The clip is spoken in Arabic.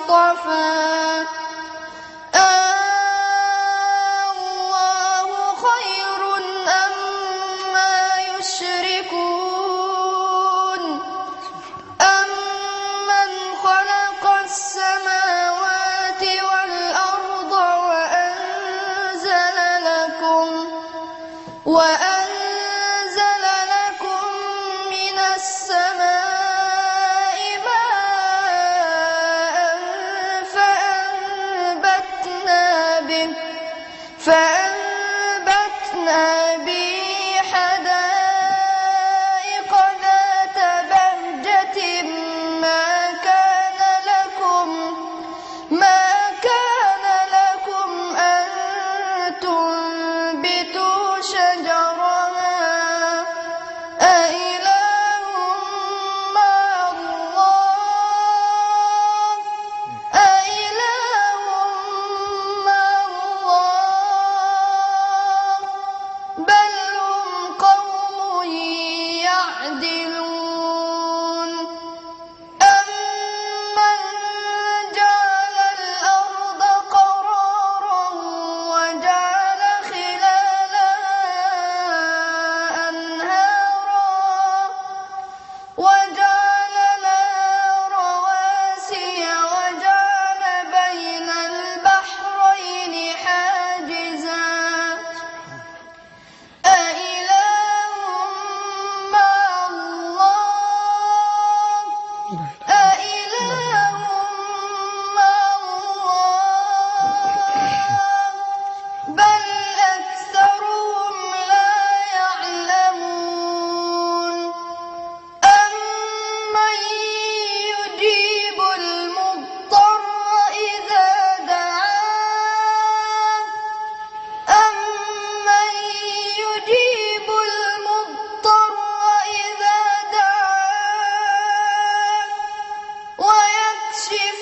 اصطفى الله خير أما يشركون أمن خلق السماوات والأرض وأنزل لكم من السماء ماء فأنبتنا به حدائق ذات بهجة ما كان لكم أن تنبتوا شجرها أإله مع الله بل هم قوم يعدلون أمن جعل الأرض قرارا وجعل خلالها أنهارا وجعل لها رواسي وجعل بين البحرين حاجزا أإله مع الله بل أكثرهم لا يعلمون أمن يجيب المضطر إذا دعاه ويكشف